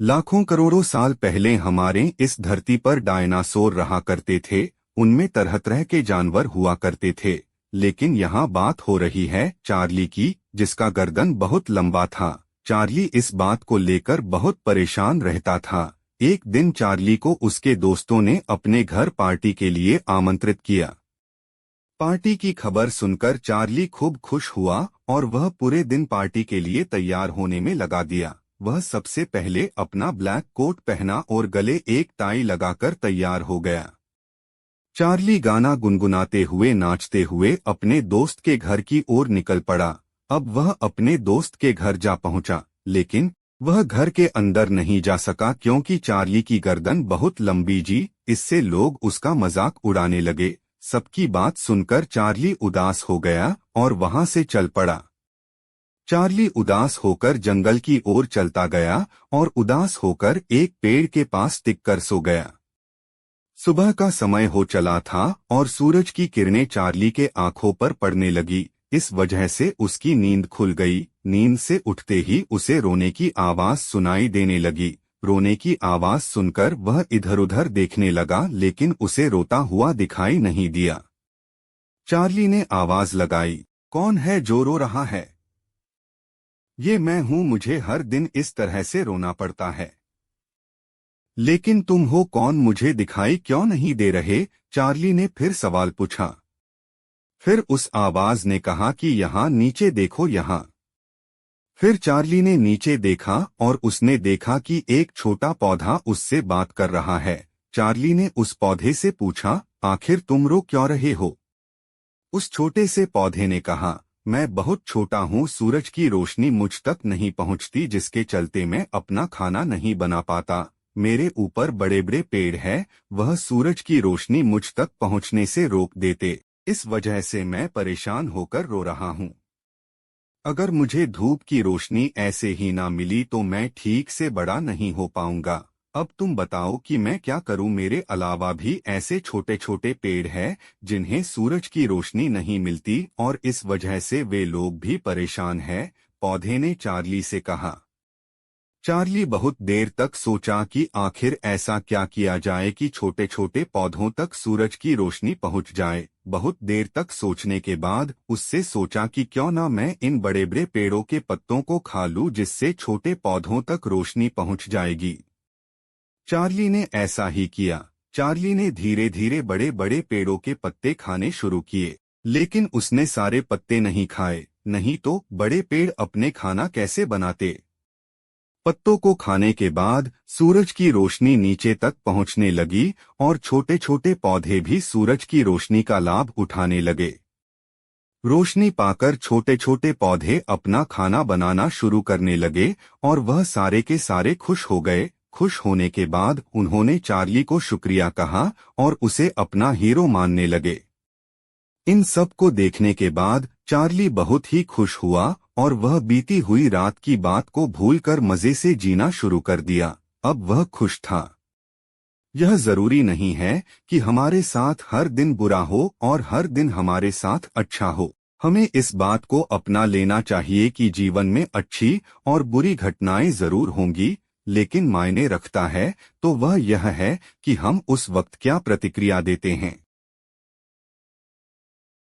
लाखों करोड़ों साल पहले हमारे इस धरती पर डायनासोर रहा करते थे। उनमें तरह तरह के जानवर हुआ करते थे। लेकिन यहाँ बात हो रही है चार्ली की, जिसका गर्दन बहुत लंबा था। चार्ली इस बात को लेकर बहुत परेशान रहता था। एक दिन चार्ली को उसके दोस्तों ने अपने घर पार्टी के लिए आमंत्रित किया। पार्टी की खबर सुनकर चार्ली खूब खुश हुआ और वह पूरे दिन पार्टी के लिए तैयार होने में लगा दिया। वह सबसे पहले अपना ब्लैक कोट पहना और गले एक टाई लगाकर तैयार हो गया। चार्ली गाना गुनगुनाते हुए नाचते हुए अपने दोस्त के घर की ओर निकल पड़ा। अब वह अपने दोस्त के घर जा पहुंचा, लेकिन वह घर के अंदर नहीं जा सका क्योंकि चार्ली की गर्दन बहुत लंबी जी। इससे लोग उसका मजाक उड़ाने लगे। सबकी बात सुनकर चार्ली उदास हो गया और वहां से चल पड़ा। चार्ली उदास होकर जंगल की ओर चलता गया और उदास होकर एक पेड़ के पास टिककर सो गया। सुबह का समय हो चला था और सूरज की किरणें चार्ली के आंखों पर पड़ने लगी। इस वजह से उसकी नींद खुल गई। नींद से उठते ही उसे रोने की आवाज सुनाई देने लगी। रोने की आवाज सुनकर वह इधर उधर देखने लगा, लेकिन उसे रोता हुआ दिखाई नहीं दिया। चार्ली ने आवाज लगाई, कौन है जो रो रहा है? ये मैं हूं, मुझे हर दिन इस तरह से रोना पड़ता है। लेकिन तुम हो कौन, मुझे दिखाई क्यों नहीं दे रहे? चार्ली ने फिर सवाल पूछा। फिर उस आवाज ने कहा कि यहाँ नीचे देखो, यहाँ। फिर चार्ली ने नीचे देखा और उसने देखा कि एक छोटा पौधा उससे बात कर रहा है। चार्ली ने उस पौधे से पूछा, आखिर तुम रो क्यों रहे हो? उस छोटे से पौधे ने कहा, मैं बहुत छोटा हूँ, सूरज की रोशनी मुझ तक नहीं पहुँचती, जिसके चलते मैं अपना खाना नहीं बना पाता। मेरे ऊपर बड़े बड़े पेड़ हैं, वह सूरज की रोशनी मुझ तक पहुँचने से रोक देते। इस वजह से मैं परेशान होकर रो रहा हूँ। अगर मुझे धूप की रोशनी ऐसे ही ना मिली तो मैं ठीक से बड़ा नहीं हो पाऊंगा। अब तुम बताओ कि मैं क्या करूं? मेरे अलावा भी ऐसे छोटे छोटे पेड़ हैं जिन्हें सूरज की रोशनी नहीं मिलती और इस वजह से वे लोग भी परेशान हैं। पौधे ने चार्ली से कहा। चार्ली बहुत देर तक सोचा कि आखिर ऐसा क्या किया जाए कि छोटे छोटे पौधों तक सूरज की रोशनी पहुंच जाए। बहुत देर तक सोचने के बाद उससे सोचा कि क्यों ना मैं इन बड़े बड़े पेड़ों के पत्तों को खा लूं, जिससे छोटे पौधों तक रोशनी पहुंच जाएगी। चार्ली ने ऐसा ही किया। चार्ली ने धीरे धीरे बड़े बड़े पेड़ों के पत्ते खाने शुरू किए, लेकिन उसने सारे पत्ते नहीं खाए, नहीं तो बड़े पेड़ अपने खाना कैसे बनाते। पत्तों को खाने के बाद सूरज की रोशनी नीचे तक पहुंचने लगी और छोटे छोटे पौधे भी सूरज की रोशनी का लाभ उठाने लगे। रोशनी पाकर छोटे छोटे पौधे अपना खाना बनाना शुरू करने लगे और वह सारे के सारे खुश हो गए। खुश होने के बाद उन्होंने चार्ली को शुक्रिया कहा और उसे अपना हीरो मानने लगे। इन सब को देखने के बाद चार्ली बहुत ही खुश हुआ और वह बीती हुई रात की बात को भूलकर मजे से जीना शुरू कर दिया। अब वह खुश था। यह जरूरी नहीं है कि हमारे साथ हर दिन बुरा हो और हर दिन हमारे साथ अच्छा हो। हमें इस बात को अपना लेना चाहिए कि जीवन में अच्छी और बुरी घटनाएं जरूर होंगी, लेकिन मायने रखता है तो वह यह है कि हम उस वक्त क्या प्रतिक्रिया देते हैं।